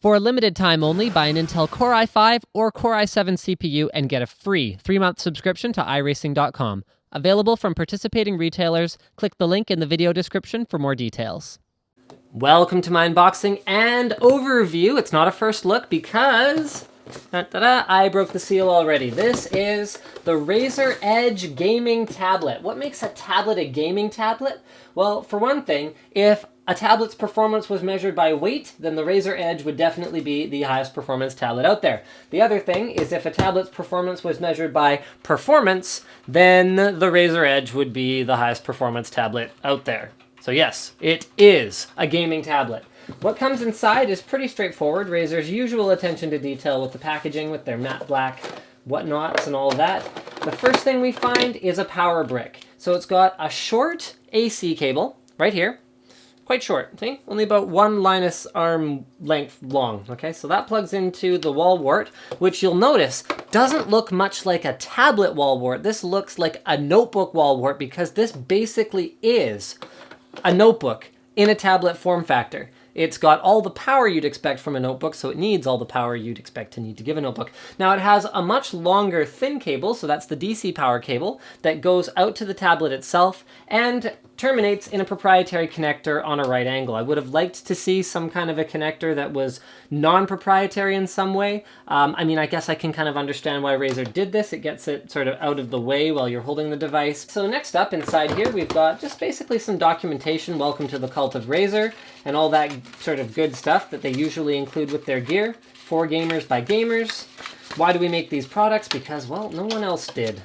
For a limited time only, buy an Intel Core i5 or Core i7 CPU and get a free 3-month subscription to iRacing.com. Available from participating retailers. Click the link in the video description for more details. Welcome to my unboxing and overview. It's not a first look because I broke the seal already. This is the Razer Edge gaming tablet. What makes a tablet a gaming tablet? Well, for one thing, if a tablet's performance was measured by weight, then the Razer Edge would definitely be the highest performance tablet out there. The other thing is if a tablet's performance was measured by performance, then the Razer Edge would be the highest performance tablet out there. So yes, it is a gaming tablet. What comes inside is pretty straightforward. Razer's usual attention to detail with the packaging, with their matte black whatnots and all of that. The first thing we find is a power brick. So it's got a short AC cable right here. Quite short, see? Only about 1 Linus arm length long, okay? So that plugs into the wall wart, which you'll notice doesn't look much like a tablet wall wart. This looks like a notebook wall wart because this basically is a notebook in a tablet form factor. It's got all the power you'd expect from a notebook, so it needs all the power you'd expect to need to give a notebook. Now it has a much longer thin cable, so that's the DC power cable, that goes out to the tablet itself and terminates in a proprietary connector on a right angle. I would have liked to see some kind of a connector that was non-proprietary in some way. I mean, I guess I can kind of understand why Razer did this. It gets it sort of out of the way while you're holding the device. So next up inside here, we've got just basically some documentation. Welcome to the cult of Razer and all that sort of good stuff that they usually include with their gear. For gamers by gamers. Why do we make these products? Because, well, no one else did.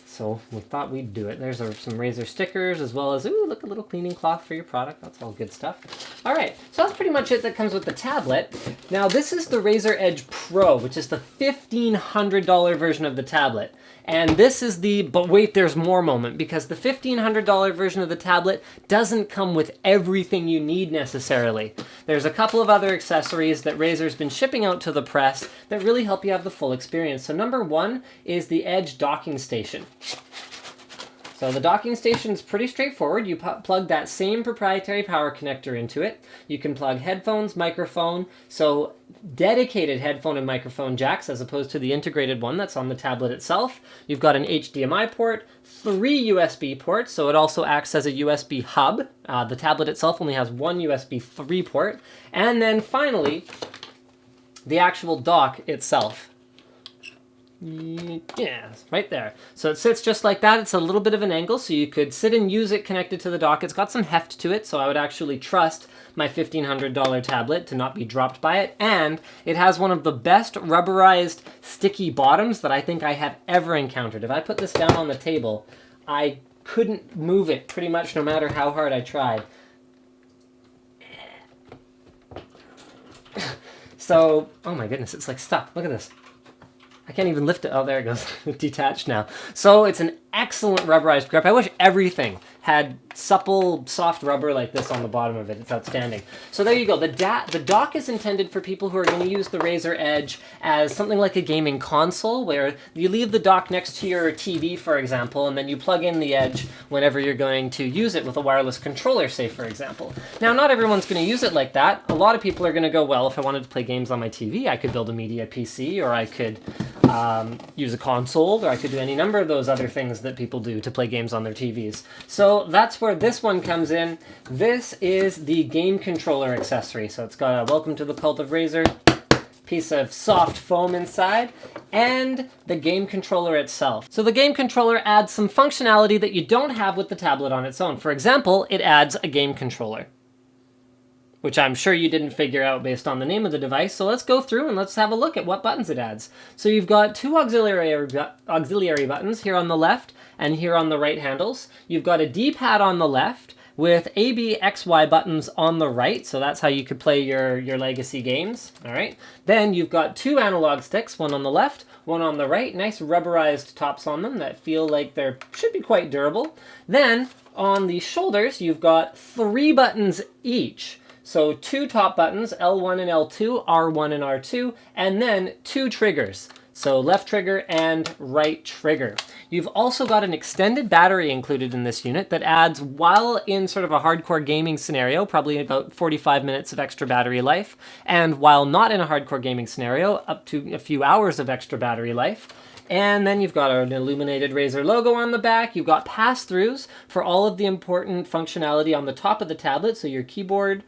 So we thought we'd do it. There's some Razer stickers as well as, ooh, look, a little cleaning cloth for your product. That's all good stuff. All right, so that's pretty much it that comes with the tablet. Now this is the Razer Edge Pro, which is the $1,500 version of the tablet. And this is the, but wait, there's more moment, because the $1,500 version of the tablet doesn't come with everything you need necessarily. There's a couple of other accessories that Razer's been shipping out to the press that really help you have the full experience. So number one is the Edge docking station. So the docking station is pretty straightforward. You plug that same proprietary power connector into it. You can plug headphones, microphone, so dedicated headphone and microphone jacks as opposed to the integrated one that's on the tablet itself. You've got an HDMI port, 3 USB ports, so it also acts as a USB hub. The tablet itself only has 1 USB 3 port. And then finally, the actual dock itself. Yeah, right there. So it sits just like that. It's a little bit of an angle, so you could sit and use it connected to the dock. It's got some heft to it, so I would actually trust my $1,500 tablet to not be dropped by it. And it has one of the best rubberized sticky bottoms that I think I have ever encountered. If I put this down on the table, I couldn't move it pretty much no matter how hard I tried. So, oh my goodness, it's like stuck. Look at this. I can't even lift it. Oh, there it goes. Detached now. So it's an excellent rubberized grip. I wish everything had supple, soft rubber like this on the bottom of it. It's outstanding. So there you go. The dock is intended for people who are going to use the Razer Edge as something like a gaming console, where you leave the dock next to your TV, for example, and then you plug in the Edge whenever you're going to use it with a wireless controller, say, for example. Now, not everyone's going to use it like that. A lot of people are going to go, well, if I wanted to play games on my TV, I could build a media PC, or I could use a console, or I could do any number of those other things that people do to play games on their TVs. So that's where this one comes in. This is the game controller accessory. So it's got a welcome to the cult of Razer piece of soft foam inside, and the game controller itself. So the game controller adds some functionality that you don't have with the tablet on its own. For example, it adds a game controller, which I'm sure you didn't figure out based on the name of the device. So let's go through and let's have a look at what buttons it adds. So you've got 2 auxiliary buttons here on the left and here on the right handles. You've got a D-pad on the left with A, B, X, Y buttons on the right. So that's how you could play your legacy games. All right. Then you've got 2 analog sticks, one on the left, one on the right. Nice rubberized tops on them that feel like they should be quite durable. Then on the shoulders, you've got 3 buttons each. So 2 top buttons, L1 and L2, R1 and R2, and then 2 triggers. So left trigger and right trigger. You've also got an extended battery included in this unit that adds, while in sort of a hardcore gaming scenario, probably about 45 minutes of extra battery life, and while not in a hardcore gaming scenario, up to a few hours of extra battery life. And then you've got an illuminated Razer logo on the back. You've got pass-throughs for all of the important functionality on the top of the tablet, so your keyboard,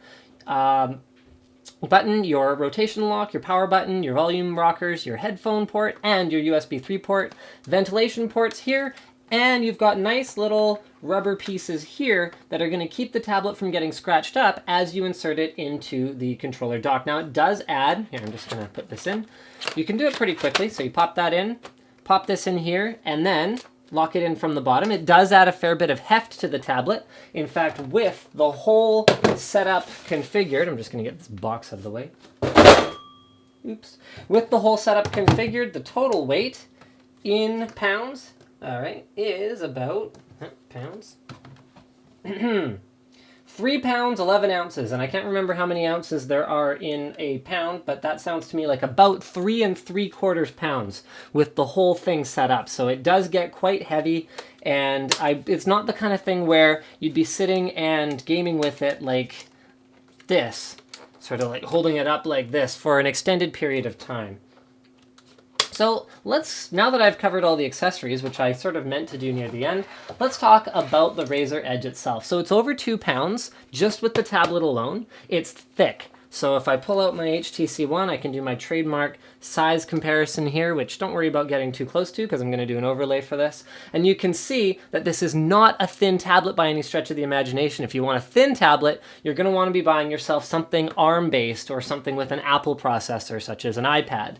button, your rotation lock, your power button, your volume rockers, your headphone port, and your USB 3 port. Ventilation ports here, and you've got nice little rubber pieces here that are going to keep the tablet from getting scratched up as you insert it into the controller dock. Now it does add, here I'm just going to put this in. You can do it pretty quickly, so you pop that in, pop this in here, and then lock it in from the bottom. It does add a fair bit of heft to the tablet. In fact, with the whole setup configured, I'm just going to get this box out of the way. Oops. With the whole setup configured, the total weight in pounds, all right, is about pounds. 3 pounds, 11 ounces, and I can't remember how many ounces there are in a pound, but that sounds to me like about 3 3/4 pounds with the whole thing set up. So it does get quite heavy, and it's not the kind of thing where you'd be sitting and gaming with it like this, sort of like holding it up like this for an extended period of time. So now that I've covered all the accessories, which I sort of meant to do near the end, let's talk about the Razer Edge itself. So it's over 2 pounds just with the tablet alone. It's thick. So if I pull out my HTC One, I can do my trademark size comparison here, which don't worry about getting too close to because I'm going to do an overlay for this. And you can see that this is not a thin tablet by any stretch of the imagination. If you want a thin tablet, you're going to want to be buying yourself something ARM-based or something with an Apple processor, such as an iPad.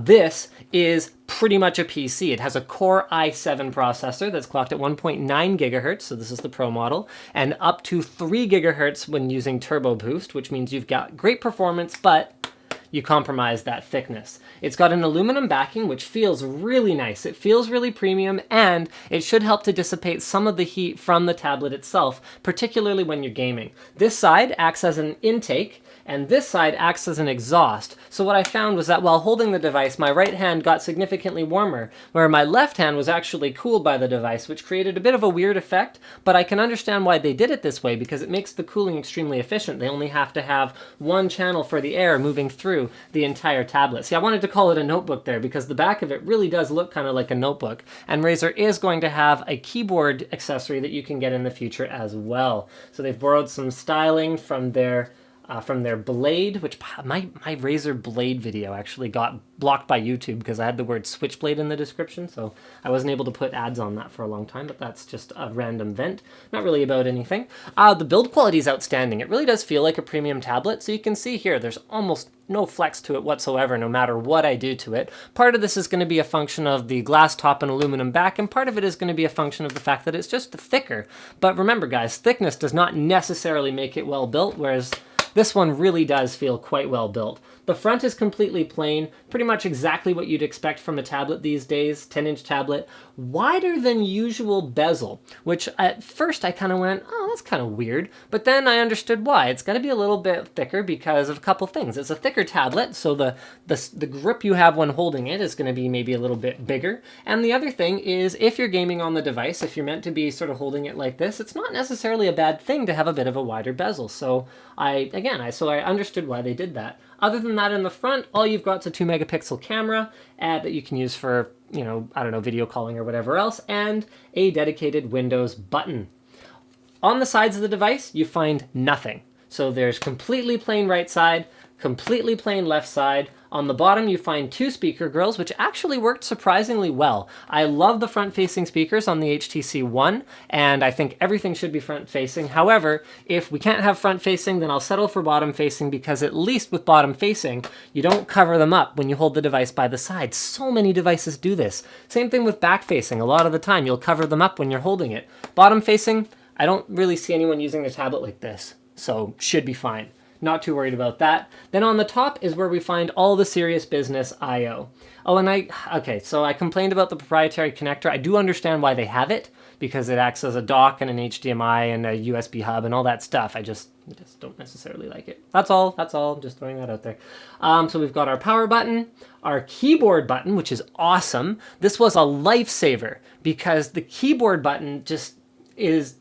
This is pretty much a PC. It has a Core i7 processor that's clocked at 1.9 gigahertz, so this is the Pro model, and up to 3 gigahertz when using Turbo Boost, which means you've got great performance, but you compromise that thickness. It's got an aluminum backing, which feels really nice. It feels really premium, and it should help to dissipate some of the heat from the tablet itself, particularly when you're gaming. This side acts as an intake, and this side acts as an exhaust. So what I found was that while holding the device, my right hand got significantly warmer, where my left hand was actually cooled by the device, which created a bit of a weird effect, but I can understand why they did it this way because it makes the cooling extremely efficient. They only have to have one channel for the air moving through the entire tablet. See, I wanted to call it a notebook there because the back of it really does look kind of like a notebook, and Razer is going to have a keyboard accessory that you can get in the future as well. So they've borrowed some styling from their blade, which my Razer blade video actually got blocked by YouTube because I had the word switchblade in the description, so I wasn't able to put ads on that for a long time, but that's just a random vent, not really about anything. The build quality is outstanding. It really does feel like a premium tablet, so you can see here there's almost no flex to it whatsoever, no matter what I do to it. Part of this is going to be a function of the glass top and aluminum back, and part of it is going to be a function of the fact that it's just thicker. But remember guys, thickness does not necessarily make it well built, whereas this one really does feel quite well built. The front is completely plain, pretty much exactly what you'd expect from a tablet these days, 10-inch tablet. Wider than usual bezel, which at first I kind of went, oh, that's kind of weird, but then I understood why. It's got to be a little bit thicker because of a couple things. It's a thicker tablet, so the grip you have when holding it is going to be maybe a little bit bigger. And the other thing is, if you're gaming on the device, if you're meant to be sort of holding it like this, it's not necessarily a bad thing to have a bit of a wider bezel. So I understood why they did that. Other than that, in the front, all you've got is a 2-megapixel camera that you can use for, video calling or whatever else, and a dedicated Windows button. On the sides of the device, you find nothing. So there's completely plain right side, completely plain left side. On the bottom, you find 2 speaker grills, which actually worked surprisingly well. I love the front-facing speakers on the HTC One, and I think everything should be front-facing. However, if we can't have front-facing, then I'll settle for bottom-facing, because at least with bottom-facing, you don't cover them up when you hold the device by the side. So many devices do this. Same thing with back-facing. A lot of the time, you'll cover them up when you're holding it. Bottom-facing, I don't really see anyone using the tablet like this, so should be fine. Not too worried about that. Then on the top is where we find all the serious business I/O. So I complained about the proprietary connector. I do understand why they have it, because it acts as a dock and an HDMI and a USB hub and all that stuff. I just don't necessarily like it. That's all. I'm just throwing that out there. So we've got our power button, our keyboard button, which is awesome. This was a lifesaver because the keyboard button just is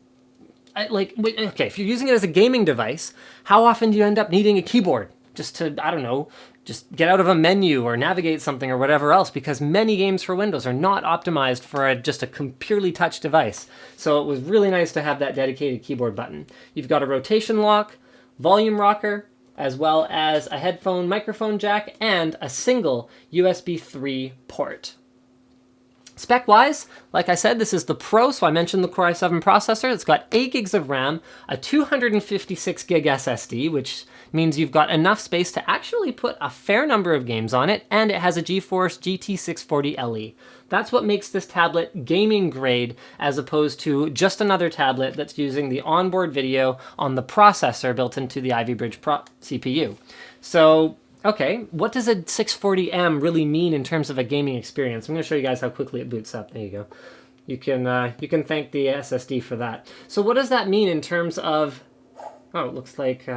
okay, if you're using it as a gaming device, how often do you end up needing a keyboard just to, I don't know, just get out of a menu or navigate something or whatever else, because many games for Windows are not optimized for just a purely touch device. So it was really nice to have that dedicated keyboard button. You've got a rotation lock, volume rocker, as well as a headphone microphone jack and a single USB 3 port. Spec-wise, like I said, this is the Pro, so I mentioned the Core i7 processor. It's got 8 gigs of RAM, a 256 gig SSD, which means you've got enough space to actually put a fair number of games on it, and it has a GeForce GT 640 LE. That's what makes this tablet gaming grade, as opposed to just another tablet that's using the onboard video on the processor built into the Ivy Bridge Pro CPU. So, okay, what does a 640M really mean in terms of a gaming experience? I'm going to show you guys how quickly it boots up. There you go. You can thank the SSD for that. So what does that mean in terms of... Oh, it looks like...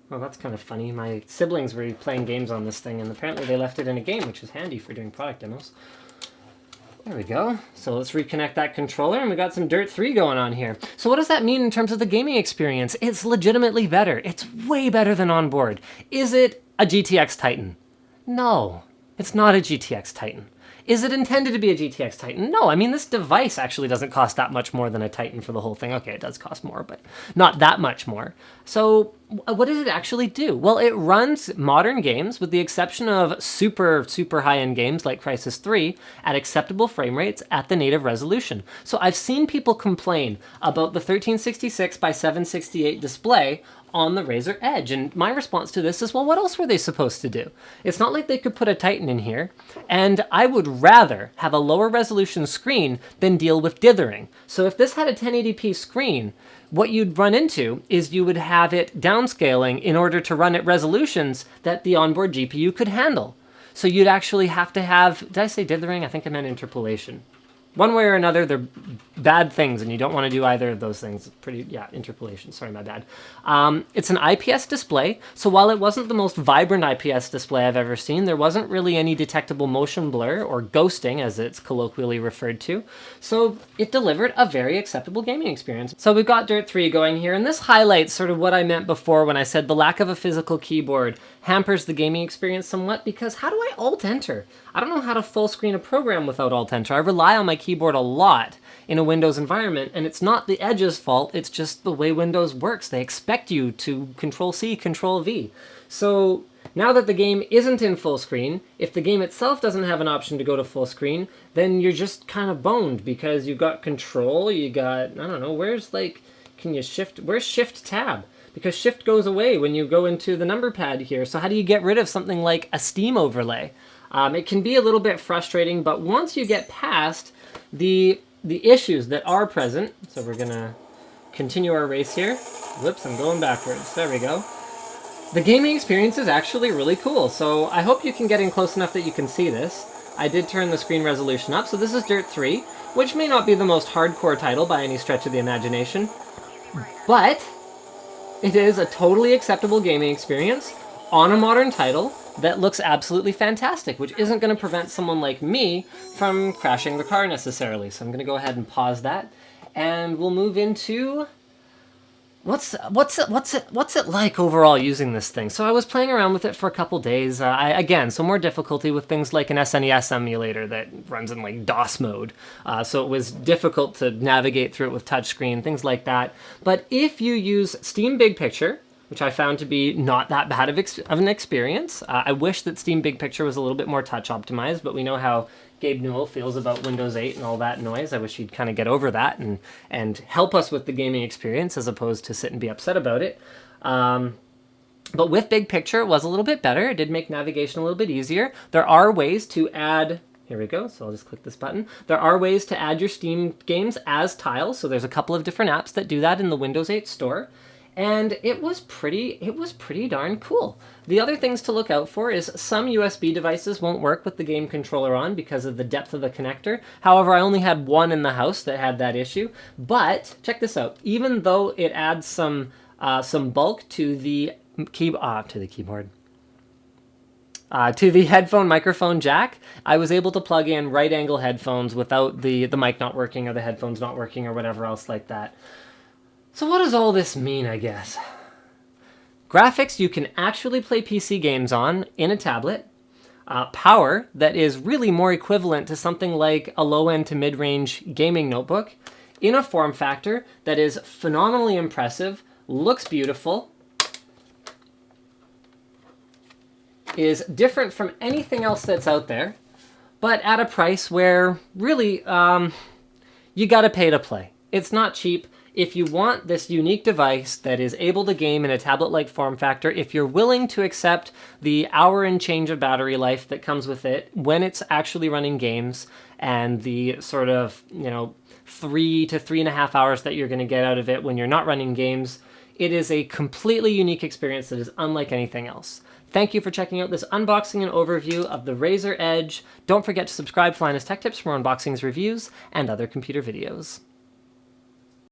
Oh, that's kind of funny. My siblings were playing games on this thing, and apparently they left it in a game, which is handy for doing product demos. There we go. So let's reconnect that controller, and we got some Dirt 3 going on here. So what does that mean in terms of the gaming experience? It's legitimately better. It's way better than onboard. Is it a GTX Titan? No, it's not a GTX Titan. Is it intended to be a GTX Titan? No, I mean, this device actually doesn't cost that much more than a Titan for the whole thing. Okay, it does cost more, but not that much more. So what does it actually do? Well, it runs modern games, with the exception of super high-end games like Crysis 3, at acceptable frame rates at the native resolution. So I've seen people complain about the 1366 by 768 display on the Razer Edge, and my response to this is, well, what else were they supposed to do? It's not like they could put a Titan in here, and I would rather have a lower resolution screen than deal with dithering. So if this had a 1080p screen, what you'd run into is you would have it downscaling in order to run at resolutions that the onboard GPU could handle. So you'd actually have to have, did I say dithering? I think I meant interpolation. One way or another, they're bad things, and you don't want to do either of those things. Interpolation, sorry, my bad. It's an IPS display, so while it wasn't the most vibrant IPS display I've ever seen, there wasn't really any detectable motion blur, or ghosting, as it's colloquially referred to. So it delivered a very acceptable gaming experience. So we've got Dirt 3 going here, and this highlights sort of what I meant before when I said the lack of a physical keyboard hampers the gaming experience somewhat, because how do I Alt-Enter? I don't know how to full screen a program without Alt-Enter. I rely on my keyboard a lot in a Windows environment, and it's not the Edge's fault, it's just the way Windows works. They expect you to Control-C, Control-V. So now that the game isn't in full screen, if the game itself doesn't have an option to go to full screen, then you're just kind of boned, because you've got Control, you got, I don't know, where's Shift Tab? Because Shift goes away when you go into the number pad here. So how do you get rid of something like a Steam overlay? It can be a little bit frustrating, but once you get past the issues that are present, so we're gonna continue our race here. Whoops, I'm going backwards. There we go. The gaming experience is actually really cool. So I hope you can get in close enough that you can see this. I did turn the screen resolution up. So this is Dirt 3, which may not be the most hardcore title by any stretch of the imagination, but it is a totally acceptable gaming experience on a modern title that looks absolutely fantastic, which isn't going to prevent someone like me from crashing the car necessarily. So I'm going to go ahead and pause that, and we'll move into what's it like overall using this thing. So I was playing around with it for a couple days. Some more difficulty with things like an SNES emulator that runs in like DOS mode. So it was difficult to navigate through it with touchscreen, things like that. But if you use Steam Big Picture, which I found to be not that bad of an experience. I wish that Steam Big Picture was a little bit more touch optimized, but we know how Gabe Newell feels about Windows 8 and all that noise. I wish he'd kind of get over that and help us with the gaming experience as opposed to sit and be upset about it. But with Big Picture, it was a little bit better. It did make navigation a little bit easier. There are ways to add... Here we go, so I'll just click this button. There are ways to add your Steam games as tiles, so there's a couple of different apps that do that in the Windows 8 store. And it was pretty darn cool. The other things to look out for is some USB devices won't work with the game controller on because of the depth of the connector. However, I only had one in the house that had that issue. But check this out. Even though it adds some some bulk to the keyboard. To the headphone microphone jack, I was able to plug in right angle headphones without the mic not working or the headphones not working or whatever else like that. So what does all this mean, I guess? Graphics you can actually play PC games on in a tablet. Power that is really more equivalent to something like a low-end to mid-range gaming notebook in a form factor that is phenomenally impressive, looks beautiful, is different from anything else that's out there, but at a price where really you gotta pay to play. It's not cheap. If you want this unique device that is able to game in a tablet-like form factor, if you're willing to accept the hour and change of battery life that comes with it when it's actually running games, and the sort of, 3 to 3.5 hours that you're going to get out of it when you're not running games, it is a completely unique experience that is unlike anything else. Thank you for checking out this unboxing and overview of the Razer Edge. Don't forget to subscribe for Linus Tech Tips for more unboxings, reviews, and other computer videos.